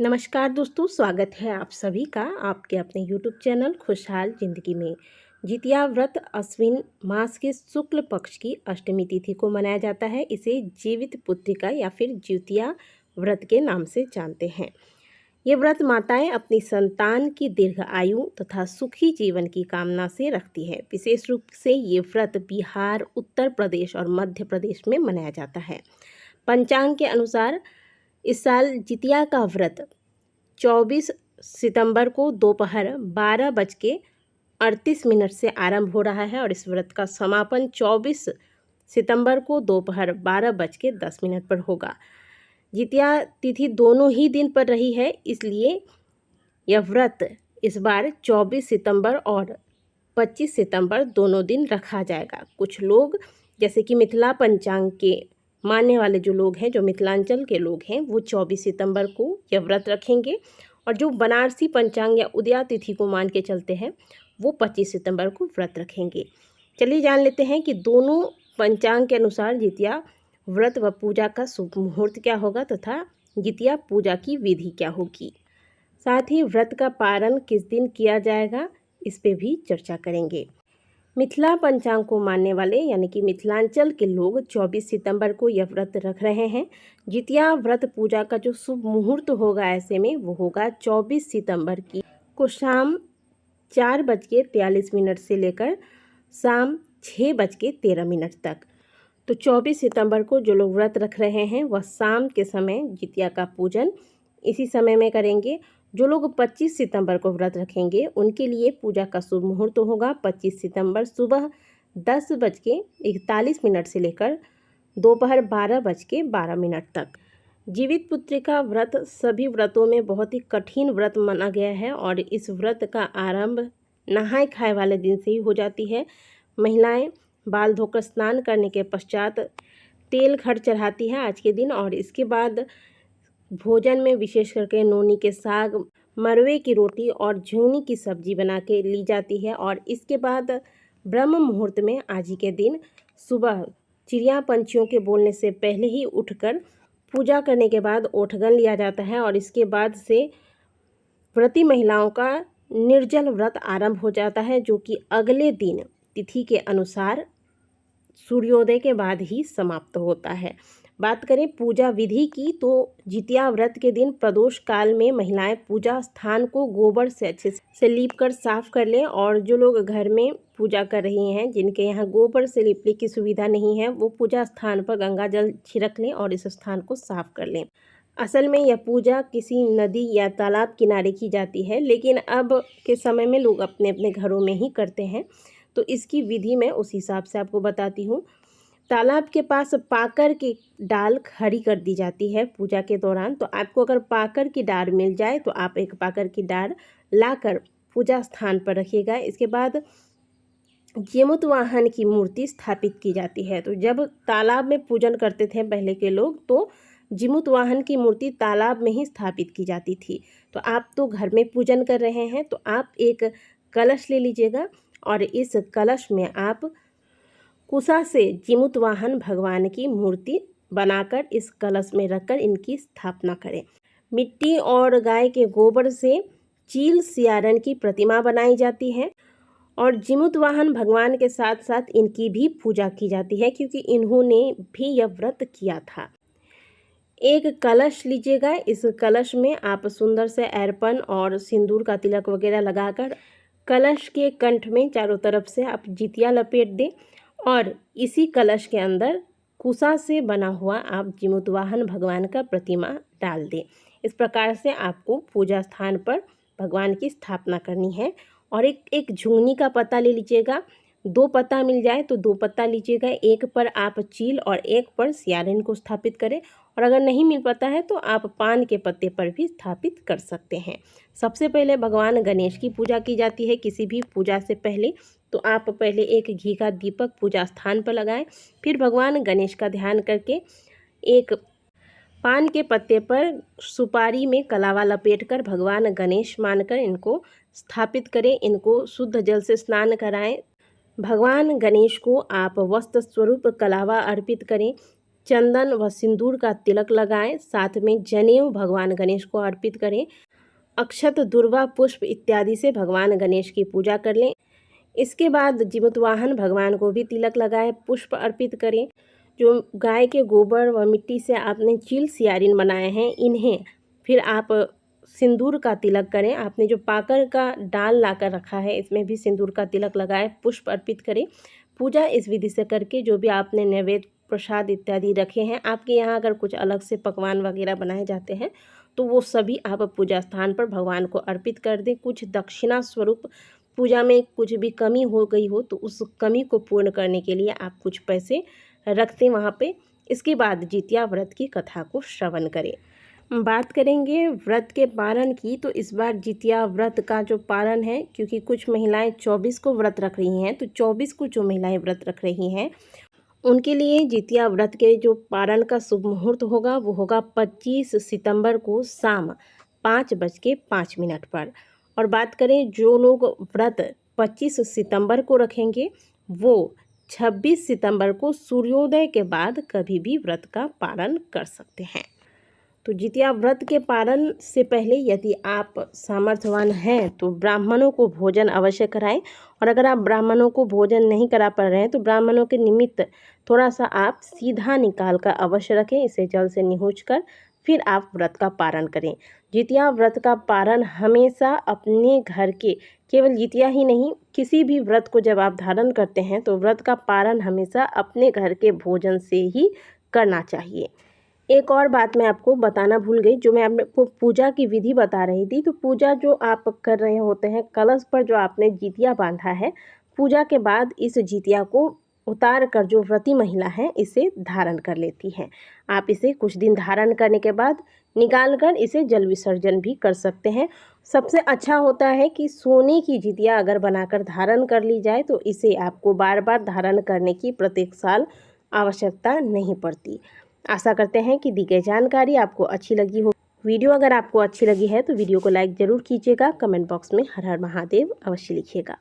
नमस्कार दोस्तों, स्वागत है आप सभी का आपके अपने YouTube चैनल खुशहाल ज़िंदगी में। जितिया व्रत अश्विन मास के शुक्ल पक्ष की अष्टमी तिथि को मनाया जाता है। इसे जीवित पुत्रिका या फिर ज्योतिया व्रत के नाम से जानते हैं। ये व्रत माताएं अपनी संतान की दीर्घ आयु तथा सुखी जीवन की कामना से रखती है। विशेष रूप से ये व्रत बिहार, उत्तर प्रदेश और मध्य प्रदेश में मनाया जाता है। पंचांग के अनुसार इस साल जितिया का व्रत 24 सितंबर को दोपहर 12:38 से आरंभ हो रहा है और इस व्रत का समापन 24 सितंबर को दोपहर 12:10 पर होगा। जितिया तिथि दोनों ही दिन पर रही है, इसलिए यह व्रत इस बार 24 सितंबर और 25 सितंबर दोनों दिन रखा जाएगा। कुछ लोग जैसे कि मिथिला पंचांग के मानने वाले जो लोग हैं, जो मिथिलांचल के लोग हैं, वो 24 सितंबर को यह व्रत रखेंगे और जो बनारसी पंचांग या उदया तिथि को मान के चलते हैं वो 25 सितंबर को व्रत रखेंगे। चलिए जान लेते हैं कि दोनों पंचांग के अनुसार जितिया व्रत व पूजा का शुभ मुहूर्त क्या होगा तथा जितिया पूजा की विधि क्या होगी। साथ ही व्रत का पारण किस दिन किया जाएगा, इस पे भी चर्चा करेंगे। मिथिला पंचांग को मानने वाले यानी कि मिथिलांचल के लोग 24 सितंबर को यह व्रत रख रहे हैं। जितिया व्रत पूजा का जो शुभ मुहूर्त होगा ऐसे में वो होगा 24 सितंबर की को शाम 4:43 से लेकर शाम 6:13 तक। तो 24 सितंबर को जो लोग व्रत रख रहे हैं वह शाम के समय जितिया का पूजन इसी समय में करेंगे। जो लोग 25 सितंबर को व्रत रखेंगे उनके लिए पूजा का शुभ मुहूर्त होगा 25 सितंबर सुबह 10:41 से लेकर दोपहर 12:12 तक। जीवित पुत्रिका व्रत सभी व्रतों में बहुत ही कठिन व्रत माना गया है और इस व्रत का आरंभ नहाय खाए वाले दिन से ही हो जाती है। महिलाएं बाल धोकर स्नान करने के पश्चात तेल खड़ चढ़ाती है आज के दिन और इसके बाद भोजन में विशेष करके नोनी के साग, मरवे की रोटी और झुंगनी की सब्जी बना के ली जाती है और इसके बाद ब्रह्म मुहूर्त में आज ही के दिन सुबह चिड़िया पंछियों के बोलने से पहले ही उठकर पूजा करने के बाद ओठगन लिया जाता है और इसके बाद से व्रती महिलाओं का निर्जल व्रत आरंभ हो जाता है, जो कि अगले दिन तिथि के अनुसार सूर्योदय के बाद ही समाप्त होता है। बात करें पूजा विधि की तो जितिया व्रत के दिन प्रदोष काल में महिलाएं पूजा स्थान को गोबर से अच्छे से लीप कर साफ कर लें और जो लोग घर में पूजा कर रही हैं जिनके यहाँ गोबर से लीपने की सुविधा नहीं है वो पूजा स्थान पर गंगा जल छिड़क लें और इस स्थान को साफ कर लें। असल में यह पूजा किसी नदी या तालाब किनारे की जाती है, लेकिन अब के समय में लोग अपने अपने घरों में ही करते हैं, तो इसकी विधि मैं उस हिसाब से आपको बताती हूँ। तालाब के पास पाकर की डाल खड़ी कर दी जाती है पूजा के दौरान। तो आपको अगर पाकर की डाल मिल जाए तो आप एक पाकर की डाल लाकर पूजा स्थान पर रखिएगा। इसके बाद जीमूत वाहन की मूर्ति स्थापित की जाती है। तो जब तालाब में पूजन करते थे पहले के लोग तो जीमूत वाहन की मूर्ति तालाब में ही स्थापित की जाती थी। तो आप तो घर में पूजन कर रहे हैं तो आप एक कलश ले लीजिएगा और इस कलश में आप कुशा से जीमूत वाहन भगवान की मूर्ति बनाकर इस कलश में रखकर इनकी स्थापना करें। मिट्टी और गाय के गोबर से चील सियारन की प्रतिमा बनाई जाती है और जीमूत वाहन भगवान के साथ साथ इनकी भी पूजा की जाती है क्योंकि इन्होंने भी यह व्रत किया था। एक कलश लीजिएगा, इस कलश में आप सुंदर से अर्पण और सिंदूर का तिलक वगैरह लगाकर कलश के कंठ में चारों तरफ से आप जितिया लपेट दें और इसी कलश के अंदर कुशा से बना हुआ आप जीमूत वाहन भगवान का प्रतिमा डाल दें। इस प्रकार से आपको पूजा स्थान पर भगवान की स्थापना करनी है। और एक झुंगनी का पत्ता ले लीजिएगा, 2 पत्ता मिल जाए तो 2 पत्ता लीजिएगा, एक पर आप चील और एक पर सियारिन को स्थापित करें और अगर नहीं मिल पाता है तो आप पान के पत्ते पर भी स्थापित कर सकते हैं। सबसे पहले भगवान गणेश की पूजा की जाती है किसी भी पूजा से पहले, तो आप पहले एक घी का दीपक पूजा स्थान पर लगाएं, फिर भगवान गणेश का ध्यान करके एक पान के पत्ते पर सुपारी में कलावा लपेटकर भगवान गणेश मानकर इनको स्थापित करें। इनको शुद्ध जल से स्नान कराएं। भगवान गणेश को आप वस्त्र स्वरूप कलावा अर्पित करें। चंदन व सिंदूर का तिलक लगाएं। साथ में जनेऊ भगवान गणेश को अर्पित करें। अक्षत, दुर्वा, पुष्प इत्यादि से भगवान गणेश की पूजा कर लें। इसके बाद जीमूतवाहन भगवान को भी तिलक लगाएं, पुष्प अर्पित करें। जो गाय के गोबर व मिट्टी से आपने चील सियारिन बनाए हैं, इन्हें फिर आप सिंदूर का तिलक करें। आपने जो पाकर का डाल लाकर रखा है, इसमें भी सिंदूर का तिलक लगाएं, पुष्प अर्पित करें। पूजा इस विधि से करके जो भी आपने नैवेद्य, प्रसाद इत्यादि रखे हैं, आपके यहाँ अगर कुछ अलग से पकवान वगैरह बनाए जाते हैं तो वो सभी आप पूजा स्थान पर भगवान को अर्पित कर दें। कुछ दक्षिणा स्वरूप, पूजा में कुछ भी कमी हो गई हो तो उस कमी को पूर्ण करने के लिए आप कुछ पैसे रख दें वहाँ पे। इसके बाद जितिया व्रत की कथा को श्रवण करें। बात करेंगे व्रत के पारण की, तो इस बार जितिया व्रत का जो पारण है, क्योंकि कुछ महिलाएं 24 को व्रत रख रही हैं, तो 24 को जो महिलाएं व्रत रख रही हैं उनके लिए जितिया व्रत के जो पारण का शुभ मुहूर्त होगा वो होगा 25 सितंबर को शाम 5:05 पर। और बात करें जो लोग व्रत 25 सितंबर को रखेंगे वो 26 सितंबर को सूर्योदय के बाद कभी भी व्रत का पारण कर सकते हैं। तो जितिया व्रत के पारण से पहले यदि आप सामर्थ्यवान हैं तो ब्राह्मणों को भोजन अवश्य कराएं। और अगर आप ब्राह्मणों को भोजन नहीं करा पा रहे हैं तो ब्राह्मणों के निमित्त थोड़ा सा आप सीधा निकाल कर अवश्य रखें, इसे जल से निहुच कर फिर आप व्रत का पारण करें। जितिया व्रत का पारण हमेशा अपने घर के, केवल जितिया ही नहीं, किसी भी व्रत को जब आप धारण करते हैं तो व्रत का पारण हमेशा अपने घर के भोजन से ही करना चाहिए। एक और बात मैं आपको बताना भूल गई, जो मैं आपको पूजा की विधि बता रही थी, तो पूजा जो आप कर रहे होते हैं, कलश पर जो आपने जितिया बांधा है, पूजा के बाद इस जितिया को उतार कर जो व्रती महिला है इसे धारण कर लेती हैं। आप इसे कुछ दिन धारण करने के बाद निकाल कर इसे जल विसर्जन भी कर सकते हैं। सबसे अच्छा होता है कि सोने की जितिया अगर बनाकर धारण कर ली जाए तो इसे आपको बार बार धारण करने की प्रत्येक साल आवश्यकता नहीं पड़ती। आशा करते हैं कि दी गई जानकारी आपको अच्छी लगी हो। वीडियो अगर आपको अच्छी लगी है तो वीडियो को लाइक ज़रूर कीजिएगा। कमेंट बॉक्स में हर हर महादेव अवश्य लिखिएगा।